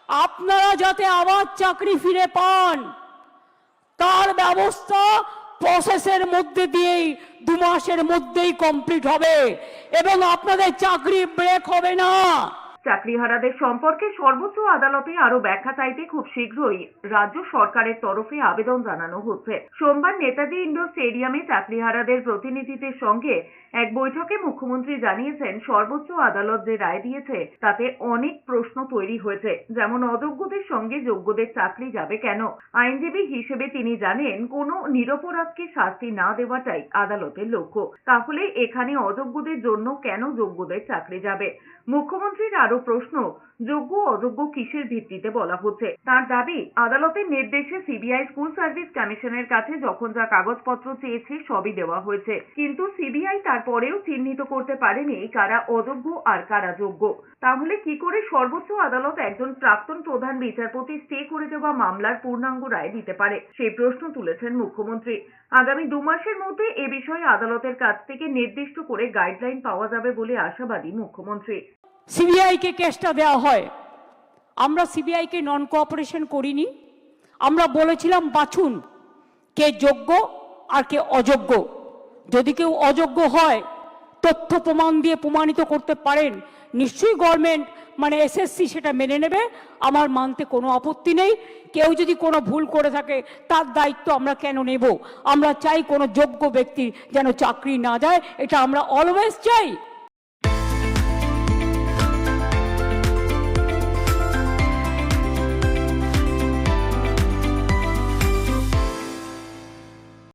আপনারা যাতে আবার চাকরি ফিরে পান তার ব্যবস্থা প্রসেসের মধ্যে দিয়েই 2 মাসের মধ্যেই কমপ্লিট হবে এবং আপনাদের চাকরি ব্রেক হবে না। চাকরিহারাদের সম্পর্কে সর্বোচ্চ আদালতে আরো ব্যাখ্যা চাইতে খুব শীঘ্রই রাজ্য সরকারের তরফে আবেদন জানানো হচ্ছে। সোমবার নেতাজি ইন্ডোর স্টেডিয়ামে চাকরিহারাদের প্রতিনিধিদের সঙ্গে এক বৈঠকে মুখ্যমন্ত্রী জানিয়েছেন, সর্বোচ্চ আদালত যে রায় দিয়েছে তাতে অনেক প্রশ্ন তৈরি হয়েছে, যেমন অযোগ্যদের সঙ্গে যোগ্যদের চাকরি যাবে কেন। আইনজীবী হিসেবে তিনি জানেন, কোনো নিরপরাধকে শাস্তি না দেওয়াটাই আদালতের লক্ষ্য। তাহলে এখানে অযোগ্যদের জন্য কেন যোগ্যদের চাকরি যাবে? মুখ্যমন্ত্রীর আরো প্রশ্ন, যোগ্য অযোগ্য কিসের ভিত্তিতে বলা হচ্ছে? তার দাবি, আদালতের নির্দেশে সিবিআই স্কুল সার্ভিস কমিশনের কাছে যখন যা কাগজপত্র চেয়েছে সবই দেওয়া হয়েছে, কিন্তু সিবিআই তারপরেও চিহ্নিত করতে পারেনি কারা অযোগ্য আর কারা যোগ্য। তাহলে কি করে সর্বোচ্চ আদালত একজন প্রাক্তন প্রধান বিচারপতি স্টে করে দেওয়া মামলার পূর্ণাঙ্গ রায় দিতে পারে? সেই প্রশ্ন তুলেছেন মুখ্যমন্ত্রী। আগামী 2 মাসের মধ্যে এ বিষয়ে আদালতের কাছ থেকে নির্দিষ্ট করে গাইডলাইন পাওয়া যাবে বলে আশাবাদী মুখ্যমন্ত্রী। সিবিআইকে কেসটা দেওয়া হয়, আমরা সিবিআইকে নন কোঅপারেশন করিনি। আমরা বলেছিলাম বাছুন কে যোগ্য আর কে অযোগ্য। যদি কেউ অযোগ্য হয় তথ্য প্রমাণ দিয়ে প্রমাণিত করতে পারেন, নিশ্চয়ই গভর্নমেন্ট মানে এসএসসি সেটা মেনে নেবে, আমার মানতে কোনো আপত্তি নেই। কেউ যদি কোনো ভুল করে থাকে তার দায়িত্ব আমরা কেন নেব? আমরা চাই কোনো যোগ্য ব্যক্তি যেন চাকরি না যায়, এটা আমরা অলওয়েজ চাই।